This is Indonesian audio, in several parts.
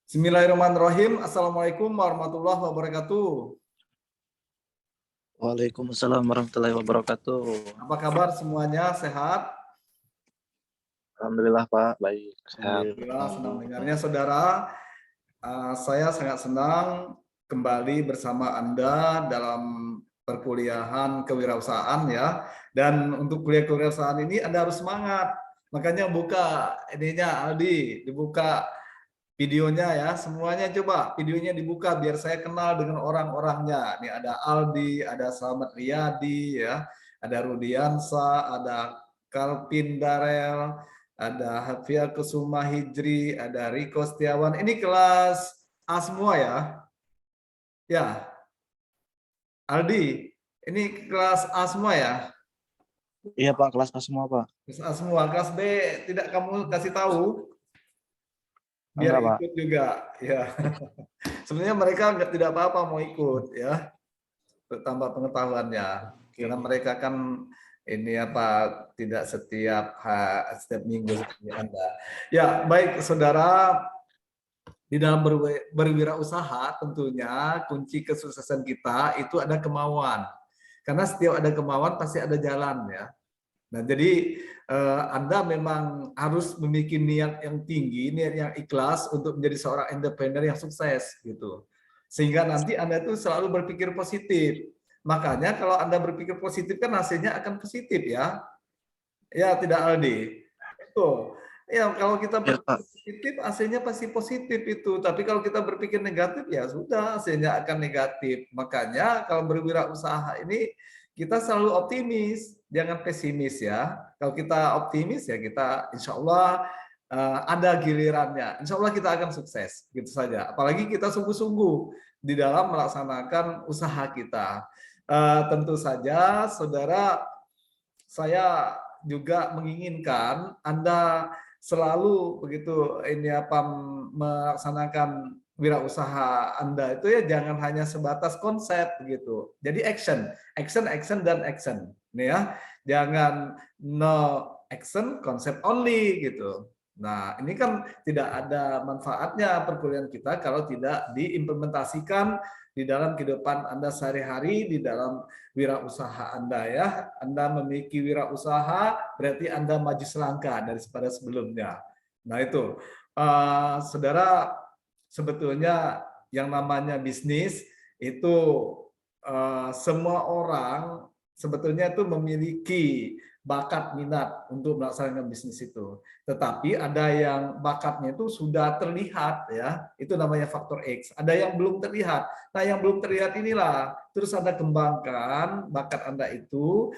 Bismillahirrahmanirrahim. Assalamualaikum warahmatullahi wabarakatuh. Waalaikumsalam warahmatullahi wabarakatuh. Apa kabar semuanya? Sehat? Alhamdulillah Pak, baik, sehat. Alhamdulillah, senang mendengarnya saudara. Saya sangat senang kembali bersama Anda dalam perkuliahan kewirausahaan ya. Dan untuk kuliah kewirausahaan ini Anda harus semangat. Makanya buka ininya Aldi, dibuka videonya ya, semuanya coba videonya dibuka biar saya kenal dengan orang-orangnya. Ini ada Aldi, ada Slamet Riyadi ya, ada Rudiansa, ada Kalpin Darel, ada Hafia Kusuma Hijri, ada Riko Setiawan. Ini kelas A semua ya. Ya, Aldi, ini kelas A semua ya. Iya Pak, kelas A semua Pak. Kelas A semua, kelas B tidak kamu kasih tahu biar Enggak Pak. ikut juga ya. Sebenarnya mereka tidak apa-apa mau ikut ya, bertambah pengetahuannya. Karena mereka kan ini apa tidak setiap minggu seperti Anda. Ya, baik saudara, di dalam berwirausaha tentunya kunci kesuksesan kita itu ada kemauan. Karena setiap ada kemauan pasti ada jalan ya. Nah, jadi Anda memang harus memiliki niat yang tinggi, niat yang ikhlas untuk menjadi seorang entrepreneur yang sukses gitu. Sehingga nanti Anda itu selalu berpikir positif. Makanya kalau Anda berpikir positif kan hasilnya akan positif ya. Ya, tidak Aldi. Itu. Ya, kalau kita Iya berpikir Pak. positif hasilnya pasti positif itu. Tapi kalau kita berpikir negatif ya sudah hasilnya akan negatif. Makanya kalau berwirausaha ini kita selalu optimis, jangan pesimis ya. Kalau kita optimis ya kita insya Allah ada gilirannya. Insya Allah kita akan sukses, gitu saja. Apalagi kita sungguh-sungguh di dalam melaksanakan usaha kita. Tentu saja, saudara, saya juga menginginkan Anda selalu begitu ini apa melaksanakan wirausaha Anda itu ya jangan hanya sebatas konsep begitu. Jadi action, action, action dan action. Nih ya, jangan no action, konsep only gitu. Nah, ini kan tidak ada manfaatnya perkuliahan kita kalau tidak diimplementasikan di dalam kehidupan Anda sehari-hari, di dalam wirausaha Anda ya. Anda memiliki wirausaha, berarti Anda maju selangkah daripada sebelumnya. Nah itu, saudara, sebetulnya yang namanya bisnis itu semua orang sebetulnya itu memiliki bakat minat untuk melaksanakan bisnis itu. Tetapi ada yang bakatnya itu sudah terlihat ya, itu namanya faktor X. Ada yang belum terlihat. Nah, yang belum terlihat inilah terus Anda kembangkan bakat Anda itu,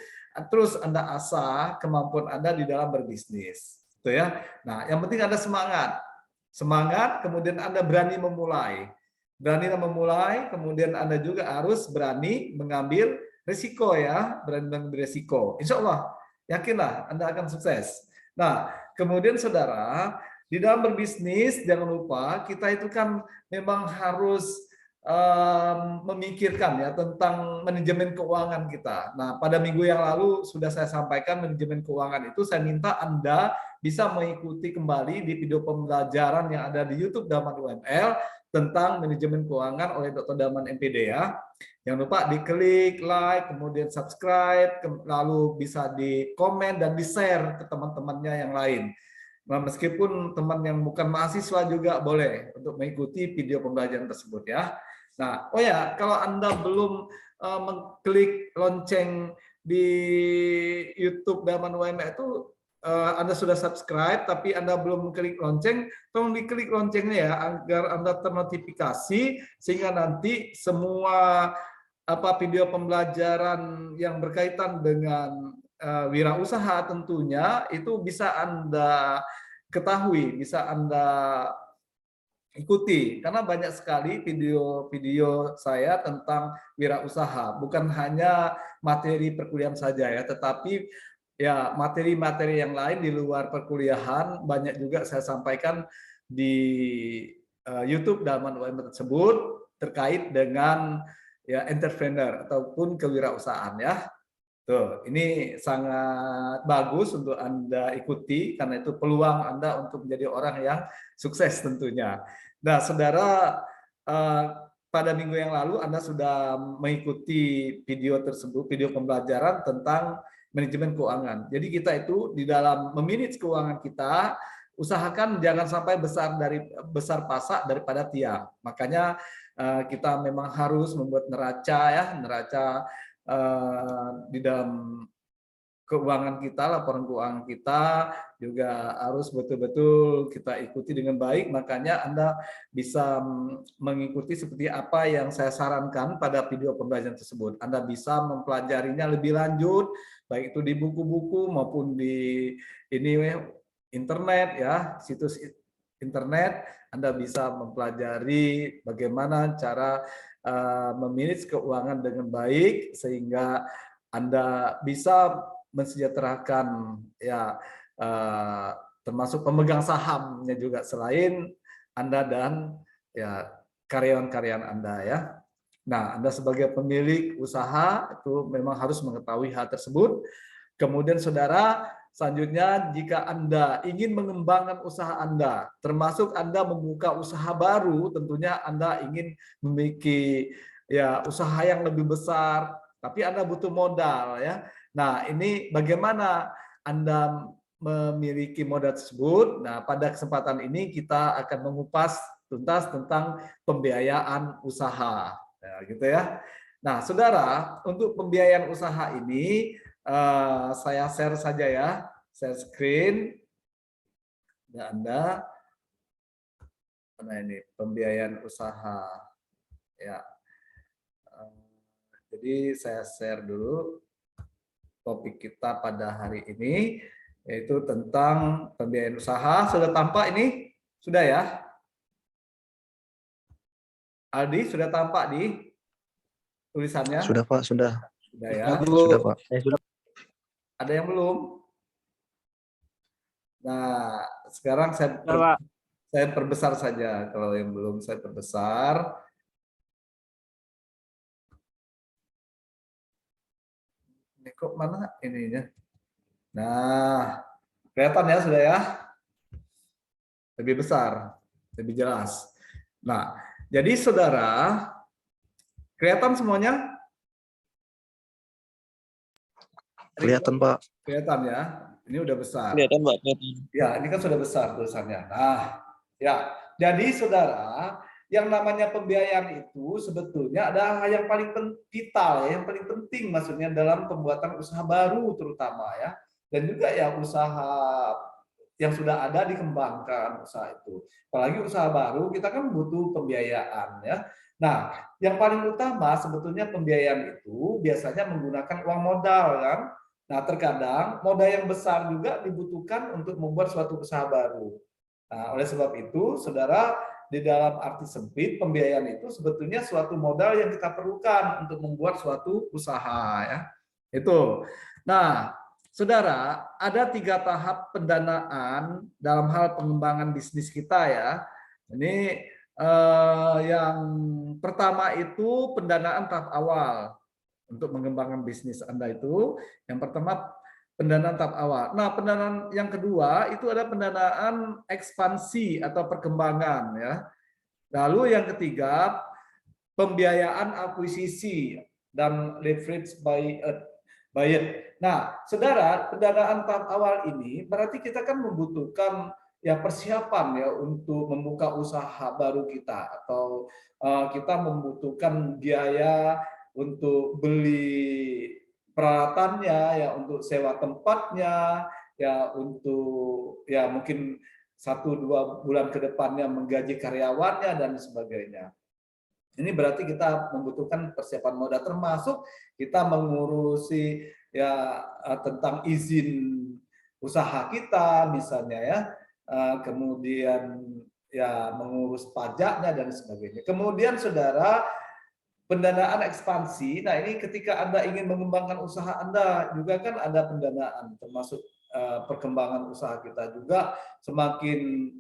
terus Anda asah kemampuan Anda di dalam berbisnis. Gitu ya. Nah, yang penting Anda semangat. Semangat, kemudian Anda berani memulai. Berani memulai, kemudian Anda juga harus berani mengambil risiko ya, berani mengambil risiko. Insya Allah, yakinlah Anda akan sukses. Nah, kemudian saudara, di dalam berbisnis jangan lupa kita itu kan memang harus memikirkan ya tentang manajemen keuangan kita. Nah, pada minggu yang lalu sudah saya sampaikan manajemen keuangan itu, saya minta Anda bisa mengikuti kembali di video pembelajaran yang ada di YouTube Daman UML tentang manajemen keuangan oleh Dr. Daman MPD ya. Jangan lupa diklik, like, kemudian subscribe, lalu bisa di komen dan di-share ke teman-temannya yang lain. Nah, meskipun teman yang bukan mahasiswa juga boleh untuk mengikuti video pembelajaran tersebut ya. Nah, oh ya, kalau Anda belum mengklik lonceng di YouTube Daman UML itu, Anda sudah subscribe tapi Anda belum klik lonceng, tolong diklik loncengnya ya agar Anda ternotifikasi sehingga nanti semua video pembelajaran yang berkaitan dengan wirausaha tentunya itu bisa Anda ketahui, bisa Anda ikuti karena banyak sekali video-video saya tentang wirausaha, bukan hanya materi perkuliahan saja ya, tetapi ya materi-materi yang lain di luar perkuliahan banyak juga saya sampaikan di YouTube Daman UML tersebut terkait dengan ya entrepreneur ataupun kewirausahaan ya. Tuh, ini sangat bagus untuk Anda ikuti karena itu peluang Anda untuk menjadi orang yang sukses tentunya. Nah, saudara, eh, pada minggu yang lalu Anda sudah mengikuti video tersebut, video pembelajaran tentang manajemen keuangan. Jadi kita itu di dalam memanage keuangan kita, usahakan jangan sampai besar pasak daripada tiang. Makanya kita memang harus membuat neraca di dalam keuangan kita, laporan keuangan kita juga harus betul-betul kita ikuti dengan baik. Makanya Anda bisa mengikuti seperti apa yang saya sarankan pada video pembelajaran tersebut. Anda bisa mempelajarinya lebih lanjut, baik itu di buku-buku maupun di ini internet ya, situs internet. Anda bisa mempelajari bagaimana cara memanage keuangan dengan baik sehingga Anda bisa mensejahterakan ya termasuk pemegang sahamnya juga selain Anda dan ya karyawan-karyawan Anda ya. Nah, Anda sebagai pemilik usaha itu memang harus mengetahui hal tersebut. Kemudian saudara, selanjutnya jika Anda ingin mengembangkan usaha Anda, termasuk Anda membuka usaha baru, tentunya Anda ingin memiliki ya usaha yang lebih besar, tapi Anda butuh modal ya. Nah, ini bagaimana Anda memiliki modal tersebut? Nah, pada kesempatan ini kita akan mengupas tuntas tentang pembiayaan usaha. Ya, gitu ya. Nah, saudara, untuk pembiayaan usaha ini saya share saja ya, share screen. Nah, Anda, nah ini pembiayaan usaha. Ya, jadi saya share dulu topik kita pada hari ini, yaitu tentang pembiayaan usaha. Sudah tampak ini? Sudah ya? Aldi, sudah tampak di tulisannya? Sudah Pak, sudah. Sudah ya? Sudah Pak. Ada yang belum? Nah, sekarang saya perbesar saja. Kalau yang belum saya perbesar. Ini kok mana ininya? Nah, kelihatan ya sudah ya? Lebih besar, lebih jelas. Nah, jadi saudara, kelihatan semuanya? Kelihatan Pak. Kelihatan ya? Ini udah besar. Kelihatan Pak. Ya, ini kan sudah besar tulisannya. Nah, ya. Jadi saudara, yang namanya pembiayaan itu sebetulnya ada hal yang paling vital, yang paling penting maksudnya dalam pembuatan usaha baru terutama ya. Dan juga ya usaha yang sudah ada dikembangkan usaha itu. Apalagi usaha baru kita kan butuh pembiayaan ya. Nah, yang paling utama sebetulnya pembiayaan itu biasanya menggunakan uang modal kan. Nah, terkadang modal yang besar juga dibutuhkan untuk membuat suatu usaha baru. Nah, oleh sebab itu, saudara, di dalam arti sempit, pembiayaan itu sebetulnya suatu modal yang kita perlukan untuk membuat suatu usaha. Ya. Itu. Nah, saudara, ada 3 tahap pendanaan dalam hal pengembangan bisnis kita ya. Ini yang pertama itu pendanaan tahap awal untuk mengembangkan bisnis Anda itu. Yang pertama pendanaan tahap awal. Nah, pendanaan yang kedua itu ada pendanaan ekspansi atau perkembangan ya. Lalu yang ketiga pembiayaan akuisisi dan leverage buyer. Nah, saudara, pendanaan tahap awal ini berarti kita kan membutuhkan ya persiapan ya untuk membuka usaha baru kita atau kita membutuhkan biaya untuk beli peralatannya ya, untuk sewa tempatnya ya, untuk ya mungkin 1-2 bulan ke depannya menggaji karyawannya dan sebagainya. Ini berarti kita membutuhkan persiapan modal, termasuk kita mengurusi ya tentang izin usaha kita misalnya ya, kemudian ya mengurus pajaknya dan sebagainya. Kemudian saudara, pendanaan ekspansi. Nah, ini ketika Anda ingin mengembangkan usaha Anda juga kan ada pendanaan, termasuk perkembangan usaha kita juga. Semakin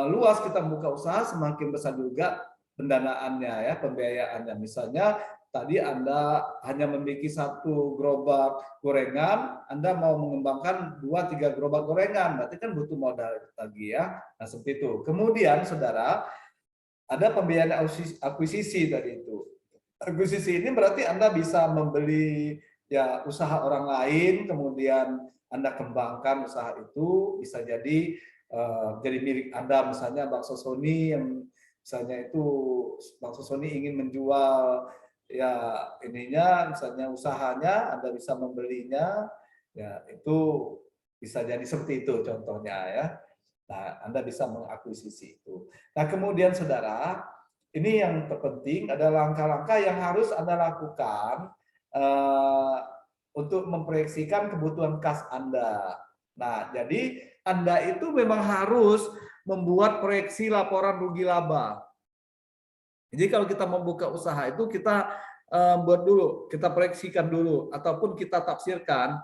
luas kita membuka usaha, semakin besar juga pendanaannya ya, pembiayaannya. Misalnya tadi Anda hanya memiliki satu gerobak gorengan, Anda mau mengembangkan 2-3 gerobak gorengan, berarti kan butuh modal lagi ya. Nah, seperti itu. Kemudian saudara, ada pembiayaan akuisisi tadi itu. Akuisisi ini berarti Anda bisa membeli ya usaha orang lain, kemudian Anda kembangkan usaha itu, bisa jadi milik Anda, misalnya Bakso Sony yang misalnya itu Bakso Sony ingin menjual ya ininya, misalnya usahanya, Anda bisa membelinya, ya itu bisa jadi seperti itu contohnya ya. Nah, Anda bisa mengakuisisi itu. Nah, kemudian saudara, ini yang terpenting adalah langkah-langkah yang harus Anda lakukan untuk memproyeksikan kebutuhan kas Anda. Nah, jadi Anda itu memang harus membuat proyeksi laporan rugi laba. Jadi kalau kita membuka usaha itu kita buat dulu, kita proyeksikan dulu, ataupun kita tafsirkan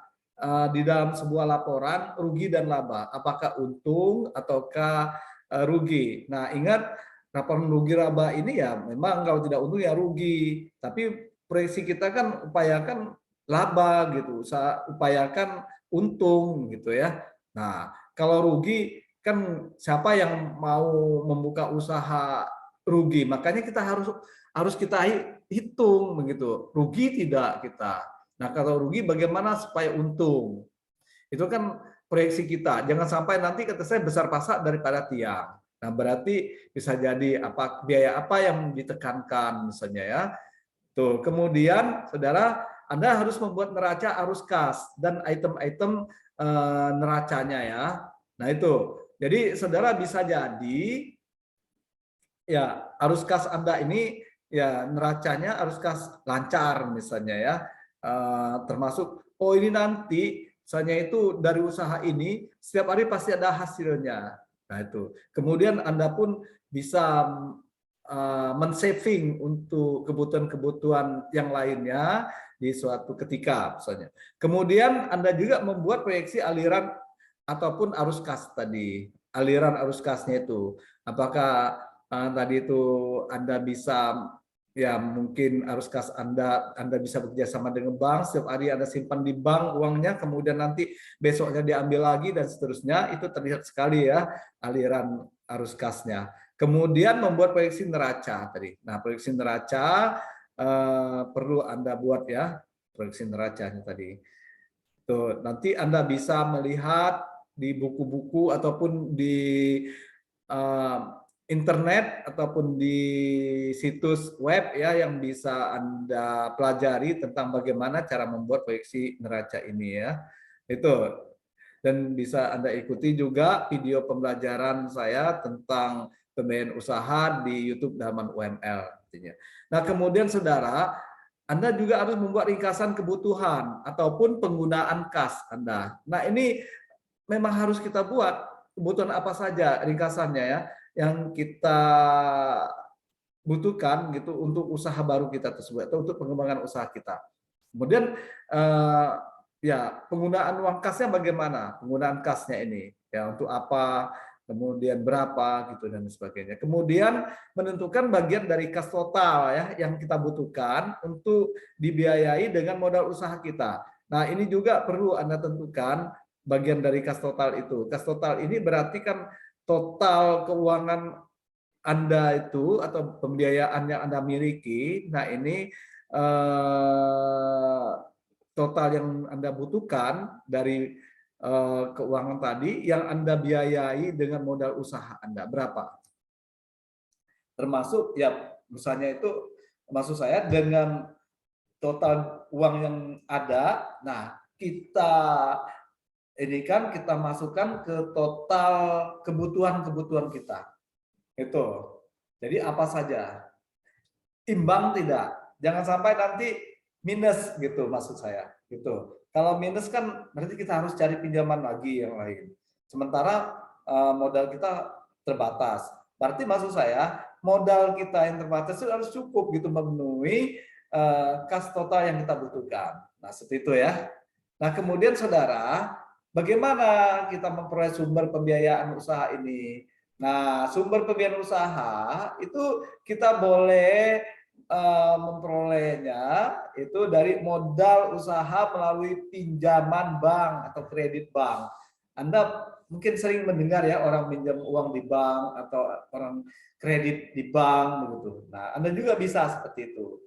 di dalam sebuah laporan rugi dan laba, apakah untung ataukah rugi. Nah, ingat laporan rugi laba ini ya memang kalau tidak untung ya rugi, tapi proyeksi kita kan upayakan laba gitu, upayakan untung gitu ya. Nah, kalau rugi kan siapa yang mau membuka usaha rugi? Makanya kita harus kita hitung begitu. Rugi tidak kita. Nah, kalau rugi bagaimana supaya untung? Itu kan proyeksi kita. Jangan sampai nanti kata saya besar pasak daripada tiang. Nah, berarti bisa jadi biaya apa yang ditekankan misalnya ya. Tuh, kemudian Saudara, Anda harus membuat neraca arus kas dan item-item neracanya ya. Nah, itu. Jadi Saudara bisa jadi ya arus kas Anda ini ya neracanya arus kas lancar misalnya ya. Termasuk ini nanti misalnya itu dari usaha ini setiap hari pasti ada hasilnya. Nah, itu. Kemudian Anda pun bisa men-saving untuk kebutuhan-kebutuhan yang lainnya di suatu ketika misalnya. Kemudian Anda juga membuat proyeksi aliran ataupun arus kas tadi. Aliran arus kasnya itu. Apakah tadi itu Anda bisa ya mungkin arus kas Anda bisa bekerja sama dengan bank, setiap hari Anda simpan di bank uangnya, kemudian nanti besoknya diambil lagi dan seterusnya, itu terlihat sekali ya aliran arus kasnya. Kemudian membuat proyeksi neraca tadi. Nah, proyeksi neraca perlu Anda buat ya, proyeksi neracanya tadi. Tuh, nanti Anda bisa melihat di buku-buku ataupun di internet ataupun di situs web ya yang bisa Anda pelajari tentang bagaimana cara membuat proyeksi neraca ini ya. Itu. Dan bisa Anda ikuti juga video pembelajaran saya tentang pembiayaan usaha di YouTube Daman UML. Nah, kemudian Saudara, Anda juga harus membuat ringkasan kebutuhan ataupun penggunaan kas Anda. Nah, ini memang harus kita buat kebutuhan apa saja ringkasannya ya yang kita butuhkan gitu untuk usaha baru kita tersebut atau untuk pengembangan usaha kita. Kemudian ya penggunaan uang kasnya bagaimana? Penggunaan kasnya ini ya untuk apa? Kemudian berapa gitu dan sebagainya. Kemudian menentukan bagian dari kas total ya yang kita butuhkan untuk dibiayai dengan modal usaha kita. Nah, ini juga perlu Anda tentukan bagian dari kas total itu. Kas total ini berarti kan total keuangan Anda itu atau pembiayaan yang Anda miliki. Nah, ini total yang Anda butuhkan dari keuangan tadi yang Anda biayai dengan modal usaha Anda berapa? Termasuk ya misalnya itu maksud saya dengan total uang yang ada, nah kita ini kan kita masukkan ke total kebutuhan kita. Itu. Jadi apa saja? Imbang tidak? Jangan sampai nanti minus gitu maksud saya. Gitu. Kalau minus kan berarti kita harus cari pinjaman lagi yang lain. Sementara modal kita terbatas. Berarti maksud saya modal kita yang terbatas itu harus cukup gitu memenuhi kas total yang kita butuhkan. Nah, seperti itu ya. Nah, kemudian Saudara, bagaimana kita memperoleh sumber pembiayaan usaha ini? Nah, sumber pembiayaan usaha itu kita boleh memperolehnya itu dari modal usaha melalui pinjaman bank atau kredit bank. Anda mungkin sering mendengar ya orang pinjam uang di bank atau orang kredit di bank begitu. Nah, Anda juga bisa seperti itu.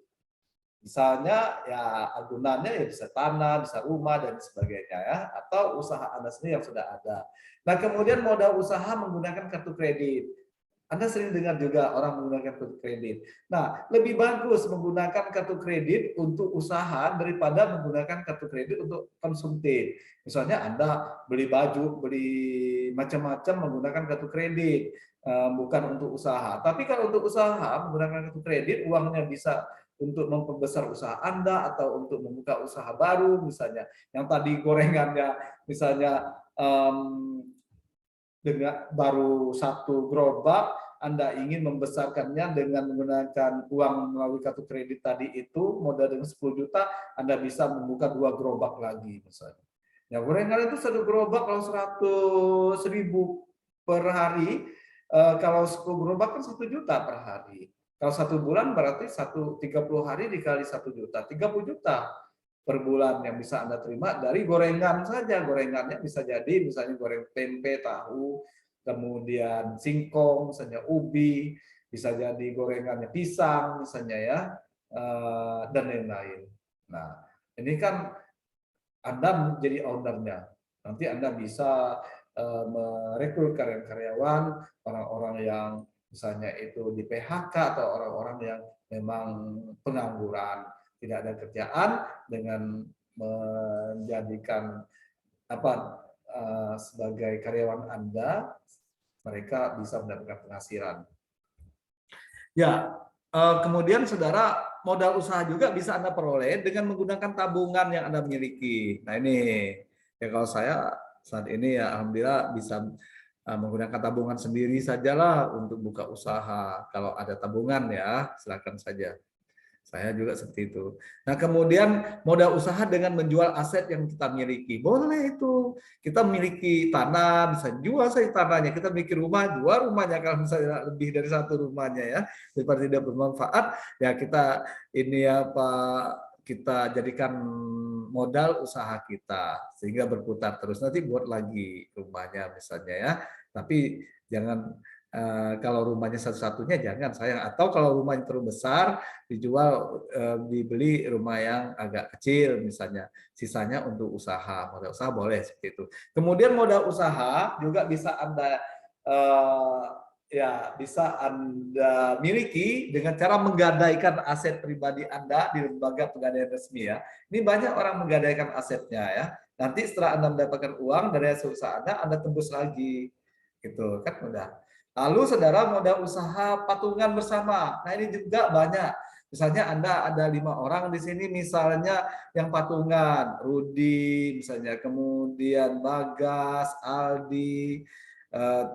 Misalnya ya agunannya ya bisa tanah, bisa rumah dan sebagainya ya, atau usaha Anda sendiri yang sudah ada. Nah, kemudian modal usaha menggunakan kartu kredit. Anda sering dengar juga orang menggunakan kartu kredit. Nah, lebih bagus menggunakan kartu kredit untuk usaha daripada menggunakan kartu kredit untuk konsumtif. Misalnya Anda beli baju, beli macam-macam menggunakan kartu kredit, bukan untuk usaha. Tapi kalau untuk usaha menggunakan kartu kredit, uangnya bisa untuk memperbesar usaha Anda atau untuk membuka usaha baru misalnya. Yang tadi gorengannya misalnya dengan baru satu gerobak, Anda ingin membesarkannya dengan menggunakan uang melalui kartu kredit tadi itu, modal dengan 10 juta, Anda bisa membuka 2 gerobak lagi misalnya. Ya, gorengan itu satu gerobak kalau 100.000 per hari, kalau 10 gerobak kan 1 juta per hari. Kalau 1 bulan berarti 30 hari dikali 1 juta, 30 juta per bulan yang bisa Anda terima dari gorengan saja. Gorengannya bisa jadi misalnya goreng tempe, tahu, kemudian singkong, misalnya ubi, bisa jadi gorengannya pisang, misalnya ya, dan lain-lain. Nah, ini kan Anda menjadi ownernya. Nanti Anda bisa merekrut karyawan, orang-orang yang misalnya itu di PHK atau orang-orang yang memang pengangguran, tidak ada kerjaan, dengan menjadikan sebagai karyawan Anda, mereka bisa mendapatkan penghasilan. Ya, kemudian saudara, modal usaha juga bisa Anda peroleh dengan menggunakan tabungan yang Anda miliki. Nah ini, ya kalau saya saat ini ya alhamdulillah bisa menggunakan tabungan sendiri sajalah untuk buka usaha. Kalau ada tabungan ya silakan saja. Saya juga seperti itu. Nah, kemudian modal usaha dengan menjual aset yang kita miliki. Boleh itu. Kita memiliki tanah, bisa jual saja tanahnya. Kita memiliki rumah, jual rumahnya kalau misalnya lebih dari satu rumahnya ya. Daripada tidak bermanfaat, ya kita ini apa kita jadikan modal usaha kita sehingga berputar terus. Nanti buat lagi rumahnya misalnya ya. Tapi jangan kalau rumahnya satu-satunya jangan sayang, atau kalau rumahnya terlalu besar dijual, dibeli rumah yang agak kecil misalnya, sisanya untuk usaha. Modal usaha boleh seperti itu. Kemudian modal usaha juga bisa Anda bisa Anda miliki dengan cara menggadaikan aset pribadi Anda di lembaga pegadaian resmi ya. Ini banyak orang menggadaikan asetnya ya. Nanti setelah Anda mendapatkan uang dari hasil usaha Anda tembus lagi. Gitu kan mudah. Lalu saudara modal usaha patungan bersama. Nah ini juga banyak. Misalnya Anda ada 5 orang di sini, misalnya yang patungan, Rudi, misalnya, kemudian Bagas, Aldi,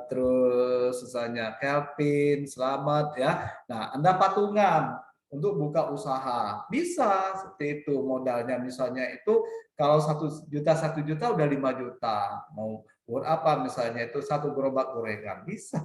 terus misalnya Kelvin, Selamat ya. Nah Anda patungan untuk buka usaha, bisa seperti itu modalnya. Misalnya itu kalau 1 juta udah 5 juta. Mau buat apa misalnya itu satu gerobak gorengan bisa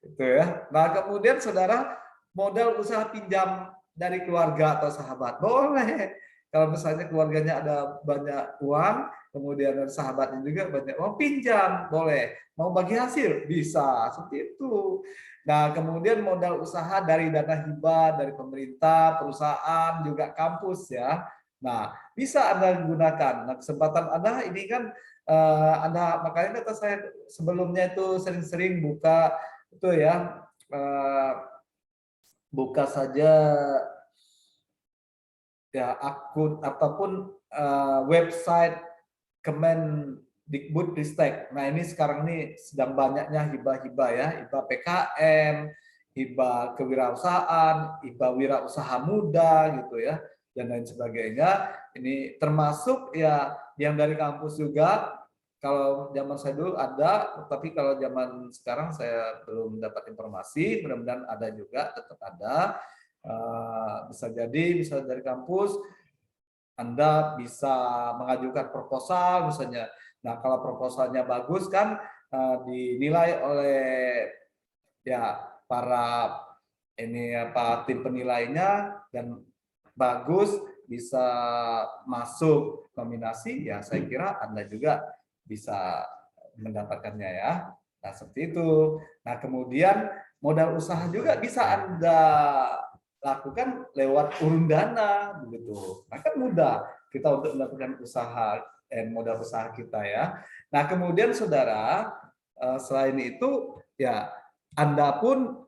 itu ya. Nah kemudian saudara modal usaha pinjam dari keluarga atau sahabat boleh. Kalau misalnya keluarganya ada banyak uang, kemudian ada sahabatnya juga banyak uang, pinjam boleh. Mau bagi hasil bisa seperti itu. Nah kemudian modal usaha dari dana hibah dari pemerintah, perusahaan, juga kampus ya. Nah bisa Anda gunakan. Nah kesempatan Anda ini kan Anda makanya kata saya sebelumnya itu sering-sering buka itu ya, buka saja ya akun ataupun website Kemendikbudristek. Nah ini sekarang ini sedang banyaknya hibah-hibah ya, hibah PKM, hibah kewirausahaan, hibah wirausaha muda gitu ya, dan lain sebagainya. Ini termasuk ya yang dari kampus juga. Kalau zaman saya dulu ada, tapi kalau zaman sekarang saya belum dapat informasi. Mudah-mudahan ada juga, tetap ada. Bisa jadi, bisa dari kampus, Anda bisa mengajukan proposal misalnya. Nah, kalau proposalnya bagus kan dinilai oleh ya para ini apa tim penilainya dan bagus bisa masuk nominasi, ya saya kira Anda juga bisa mendapatkannya ya. Nah, seperti itu. Nah, kemudian modal usaha juga bisa Anda lakukan lewat urun dana begitu. Nah, kan mudah kita untuk mendapatkan usaha modal usaha kita ya. Nah, kemudian saudara, selain itu ya Anda pun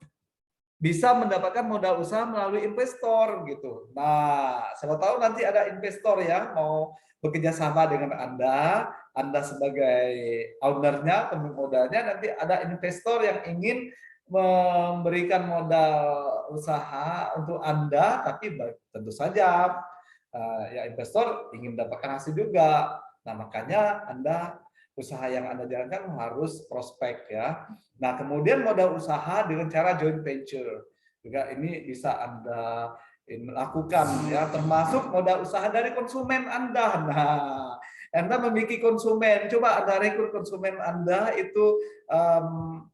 bisa mendapatkan modal usaha melalui investor gitu. Nah, siapa tahu nanti ada investor yang mau bekerja sama dengan Anda sebagai ownernya, pemilik modalnya, nanti ada investor yang ingin memberikan modal usaha untuk Anda, tapi tentu saja ya investor ingin mendapatkan hasil juga. Nah, makanya usaha yang Anda jalankan harus prospek ya. Nah, kemudian modal usaha dengan cara joint venture. Juga ini bisa Anda lakukan ya, termasuk modal usaha dari konsumen Anda. Nah, Anda memiliki konsumen, coba Anda rekrut konsumen Anda itu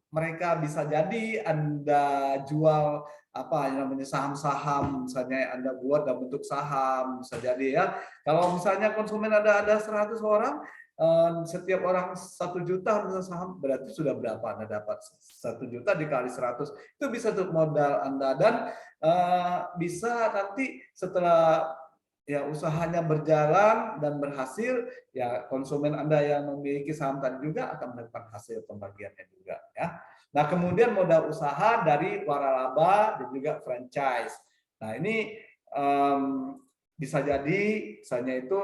mereka bisa jadi Anda jual apa yang namanya saham-saham, misalnya Anda buat dalam bentuk saham, bisa jadi ya. Kalau misalnya konsumen ada 100 orang, setiap orang 1 juta saham, berarti sudah berapa Anda dapat? 1 juta dikali 100, itu bisa untuk modal Anda. Dan bisa nanti setelah ya usahanya berjalan dan berhasil, ya konsumen Anda yang memiliki saham tadi juga akan mendapatkan hasil pembagiannya juga ya. Nah, kemudian modal usaha dari waralaba dan juga franchise. Nah, ini bisa jadi misalnya itu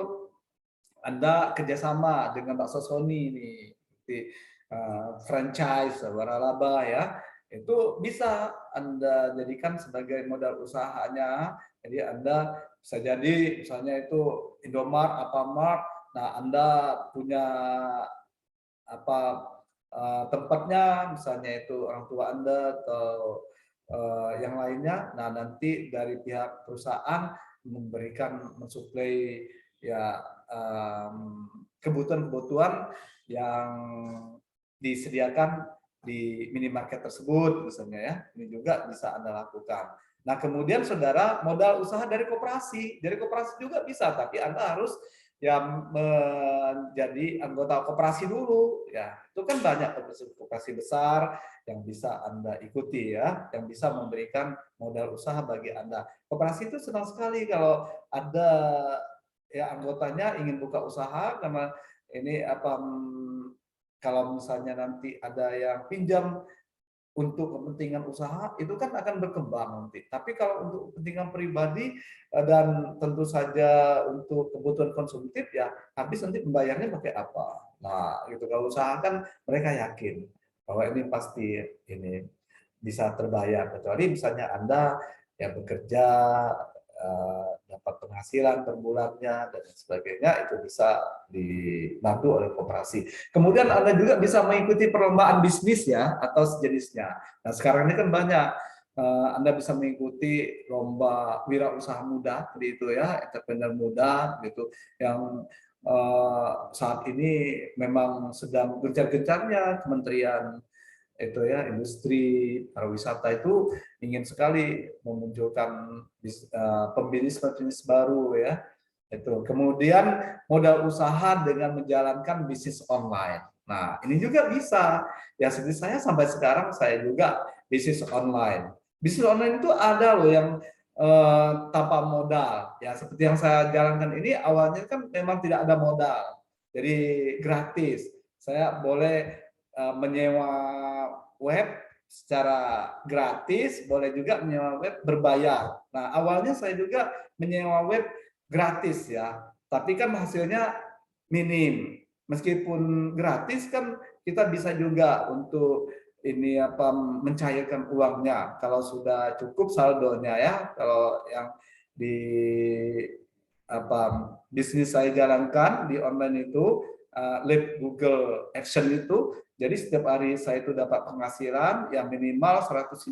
Anda kerjasama dengan Bakso Sony nih, di franchise waralaba ya, itu bisa Anda jadikan sebagai modal usahanya. Jadi Anda bisa jadi misalnya itu Indomart, Alfamart, nah Anda punya apa tempatnya, misalnya itu orang tua Anda atau yang lainnya. Nah, nanti dari pihak perusahaan memberikan mensuplai ya kebutuhan-kebutuhan yang disediakan di minimarket tersebut misalnya ya. Ini juga bisa Anda lakukan. Nah, kemudian saudara, modal usaha dari koperasi. Dari koperasi juga bisa, tapi Anda harus yang menjadi anggota koperasi dulu ya. Itu kan banyak koperasi besar yang bisa Anda ikuti ya, yang bisa memberikan modal usaha bagi Anda. Koperasi itu senang sekali kalau ada ya anggotanya ingin buka usaha, karena ini apa kalau misalnya nanti ada yang pinjam untuk kepentingan usaha, itu kan akan berkembang nanti. Tapi kalau untuk kepentingan pribadi dan tentu saja untuk kebutuhan konsumtif, ya habis nanti membayarnya pakai apa. Nah, gitu. Kalau usaha kan mereka yakin bahwa ini pasti ini bisa terbayar, kecuali misalnya Anda ya bekerja dapat penghasilan per bulannya dan sebagainya, itu bisa dibantu oleh koperasi. Kemudian Anda juga bisa mengikuti perlombaan bisnis ya atau sejenisnya. Nah, sekarang ini kan banyak Anda bisa mengikuti lomba wirausaha muda seperti itu ya, entrepreneur muda gitu, yang saat ini memang sedang gencar-gencarnya Kementerian itu ya, industri pariwisata itu ingin sekali memunculkan pembisnis baru ya. Itu. Kemudian modal usaha dengan menjalankan bisnis online. Nah, ini juga bisa. Ya, seperti saya sampai sekarang saya juga bisnis online. Bisnis online itu ada loh yang tanpa modal. Ya, seperti yang saya jalankan ini awalnya kan memang tidak ada modal. Jadi gratis. Saya boleh menyewa web secara gratis, boleh juga menyewa web berbayar. Nah, awalnya saya juga menyewa web gratis ya, tapi kan hasilnya minim. Meskipun gratis kan kita bisa juga untuk ini apa mencairkan uangnya kalau sudah cukup saldonya ya. Kalau yang di apa bisnis saya jalankan di online itu Lead Google Action itu, jadi setiap hari saya itu dapat penghasilan yang minimal 150.000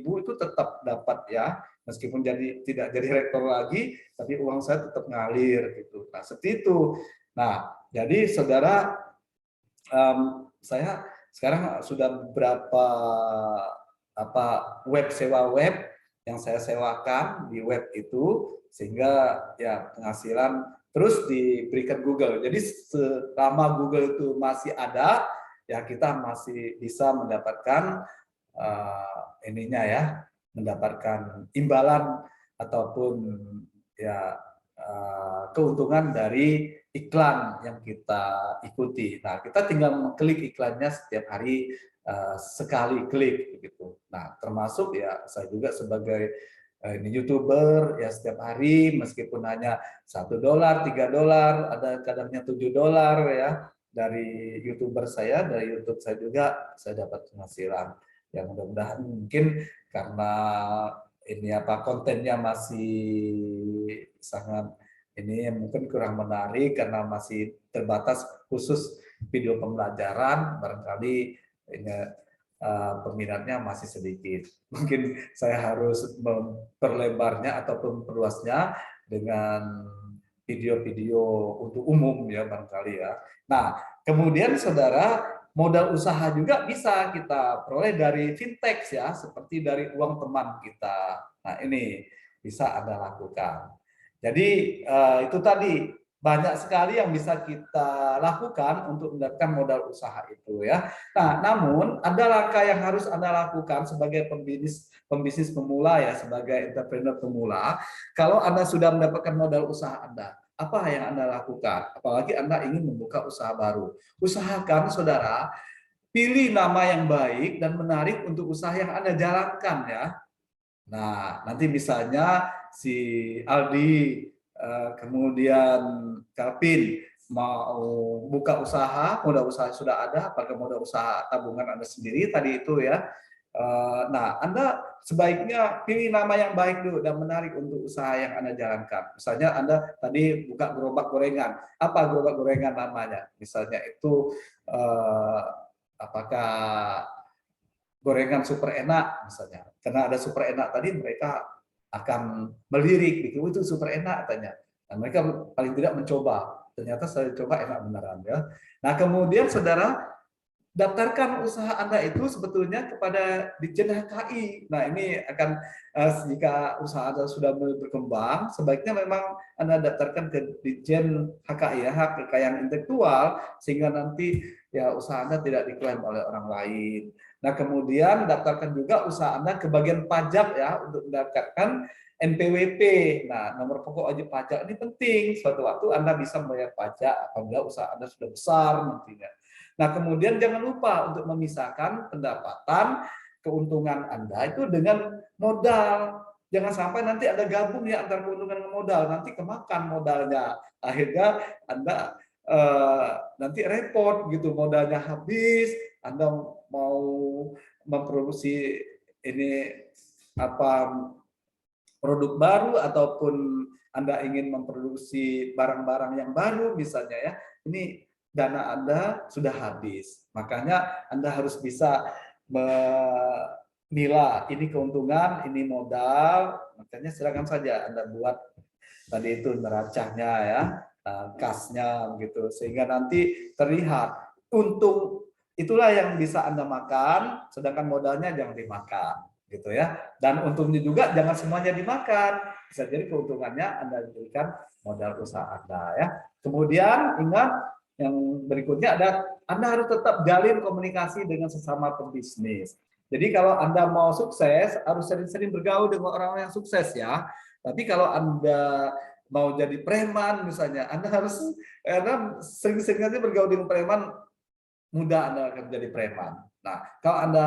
itu tetap dapat ya, meskipun tidak jadi rektor lagi, tapi uang saya tetap ngalir gitu. Nah, seperti itu. Nah, jadi saudara, saya sekarang sudah beberapa web sewa web yang saya sewakan di web itu, sehingga ya penghasilan terus diberikan Google. Jadi selama Google itu masih ada, ya kita masih bisa mendapatkan ininya ya, mendapatkan imbalan ataupun ya keuntungan dari iklan yang kita ikuti. Nah, kita tinggal mengklik iklannya setiap hari sekali klik begitu. Nah, termasuk ya saya juga sebagai ini YouTuber ya setiap hari meskipun hanya $1, $3, ada kadangnya $7 ya dari YouTuber saya, dari YouTube saya juga saya dapat penghasilan. Ya mudah-mudahan mungkin karena ini apa kontennya masih sangat ini mungkin kurang menarik karena masih terbatas khusus video pembelajaran, barangkali ini peminatnya masih sedikit. Mungkin saya harus memperlebarnya ataupun memperluasnya dengan video-video untuk umum ya barangkali ya. Nah, kemudian saudara, modal usaha juga bisa kita peroleh dari fintech ya, seperti dari uang teman kita. Nah, ini bisa Anda lakukan. Jadi itu tadi banyak sekali yang bisa kita lakukan untuk mendapatkan modal usaha itu ya. Nah, namun ada langkah yang harus Anda lakukan sebagai pembisnis pemula ya, sebagai entrepreneur pemula. Kalau Anda sudah mendapatkan modal usaha Anda, apa yang Anda lakukan? Apalagi Anda ingin membuka usaha baru. Usahakan saudara, pilih nama yang baik dan menarik untuk usaha yang Anda jalankan ya. Nah, nanti misalnya si Aldi, kemudian Calvin mau buka usaha, modal usaha sudah ada, apakah modal usaha tabungan Anda sendiri tadi itu ya. Nah, Anda sebaiknya pilih nama yang baik dulu dan menarik untuk usaha yang Anda jalankan. Misalnya Anda tadi buka gerobak gorengan, apa gerobak gorengan namanya? Misalnya itu apakah gorengan super enak misalnya, karena ada super enak tadi mereka akan melirik gitu, itu super enak katanya, dan mereka paling tidak mencoba, ternyata saya coba enak beneran ya. Nah kemudian saudara daftarkan usaha Anda itu sebetulnya kepada Ditjen HKI. Nah ini akan jika usaha Anda sudah berkembang, sebaiknya memang Anda daftarkan ke Ditjen HKI ya, hak kekayaan intelektual, sehingga nanti ya usaha Anda tidak diklaim oleh orang lain. Nah kemudian daftarkan juga usaha Anda ke bagian pajak ya untuk mendapatkan NPWP. Nah nomor pokok wajib pajak ini penting. Suatu waktu Anda bisa membayar pajak apabila usaha Anda sudah besar nantinya. Nah, kemudian jangan lupa untuk memisahkan pendapatan keuntungan Anda itu dengan modal. Jangan sampai nanti ada gabung ya antara keuntungan dan modal, nanti kemakan modalnya. Akhirnya Anda nanti repot gitu, modalnya habis, Anda mau memproduksi ini apa produk baru ataupun Anda ingin memproduksi barang-barang yang baru misalnya ya. Ini dana Anda sudah habis. Makanya Anda harus bisa memilah ini keuntungan, ini modal. Makanya silakan saja Anda buat tadi itu neracanya ya, kasnya gitu, sehingga nanti terlihat untung itulah yang bisa Anda makan, sedangkan modalnya jangan dimakan gitu ya. Dan untungnya juga jangan semuanya dimakan, bisa jadi keuntungannya Anda berikan modal usaha Anda ya. Kemudian ingat yang berikutnya ada Anda harus tetap jalin komunikasi dengan sesama pembisnis. Jadi kalau Anda mau sukses harus sering-sering bergaul dengan orang yang sukses ya. Tapi kalau Anda mau jadi preman misalnya, Anda harus karena sering-sering nanti bergaul dengan preman, mudah Anda akan jadi preman. Nah, kalau Anda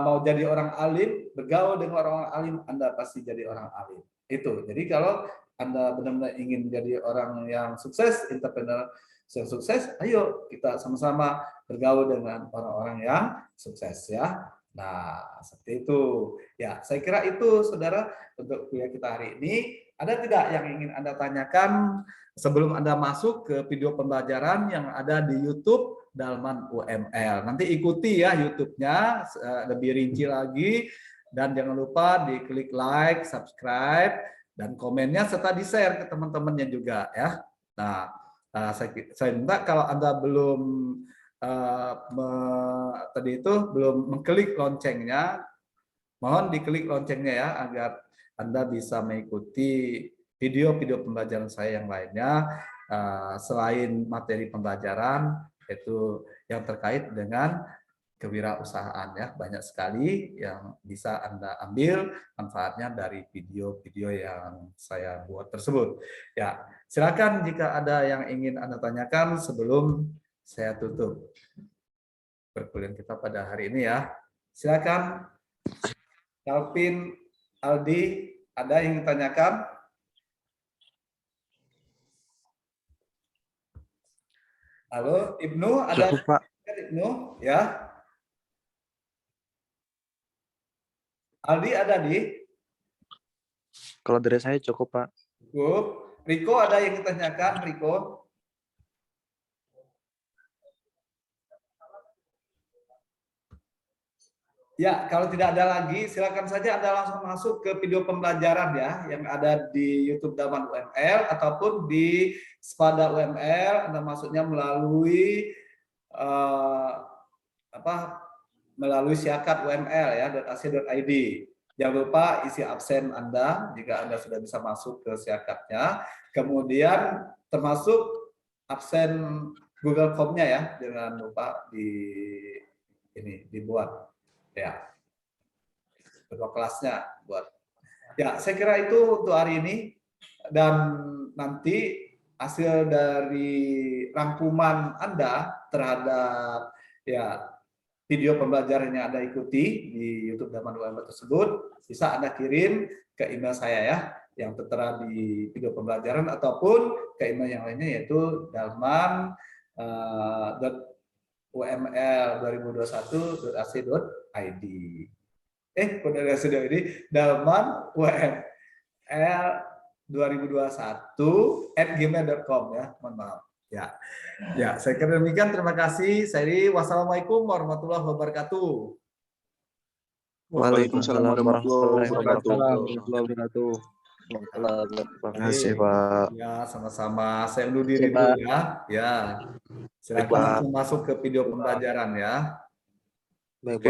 mau jadi orang alim, bergaul dengan orang alim, Anda pasti jadi orang alim. Itu. Jadi kalau Anda benar-benar ingin menjadi orang yang sukses, entrepreneur yang sukses, ayo kita sama-sama bergaul dengan orang-orang yang sukses ya. Nah, seperti itu. Ya, saya kira itu Saudara untuk kuliah kita hari ini. Ada tidak yang ingin Anda tanyakan sebelum Anda masuk ke video pembelajaran yang ada di YouTube Dalman UML. Nanti ikuti ya YouTube-nya lebih rinci lagi, dan jangan lupa diklik like, subscribe, dan komennya serta di-share ke teman-temannya juga ya. Nah, saya minta kalau Anda belum tadi itu belum mengklik loncengnya, Mohon diklik loncengnya ya agar Anda bisa mengikuti video-video pembelajaran saya yang lainnya selain materi pembelajaran yaitu yang terkait dengan kewirausahaan ya. Banyak sekali yang bisa Anda ambil manfaatnya dari video-video yang saya buat tersebut. Ya, silakan jika ada yang ingin Anda tanyakan sebelum saya tutup perkuliahan kita pada hari ini ya. Silakan Calvin, Aldi, ada yang ditanyakan? Halo, Ibnu, ada? Cukup, Pak. Ibnu, ya. Aldi ada di? Kalau dari saya cukup, Pak. Cukup. Riko ada yang ditanyakan, Riko? Ya, kalau tidak ada lagi, silakan saja Anda langsung masuk ke video pembelajaran ya, yang ada di YouTube Daman UML ataupun di Spada UML. Anda masuknya melalui melalui Syakat UML ya .ac.id. Jangan lupa isi absen Anda jika Anda sudah bisa masuk ke Syakatnya. Kemudian termasuk absen Google Form-nya ya, jangan lupa dibuat. Ya, kedua kelasnya buat. Ya, saya kira itu untuk hari ini dan nanti hasil dari rangkuman Anda terhadap ya video pembelajaran yang Anda ikuti di YouTube Daman UML tersebut bisa Anda kirim ke email saya ya yang tertera di video pembelajaran ataupun ke email yang lainnya yaitu dalman.uml2021.ac.id. Dalman UML 2021@gmail.com ya. Mohon maaf. Ya. Ya, saya kira demikian. Terima kasih. Saya wassalamualaikum warahmatullahi wabarakatuh. Waalaikumsalam warahmatullahi wabarakatuh. Terima kasih, Pak. Ya, sama-sama. Saya undur diri dulu ya. Ya. Silakan langsung masuk ke video pembelajaran ya. Baik,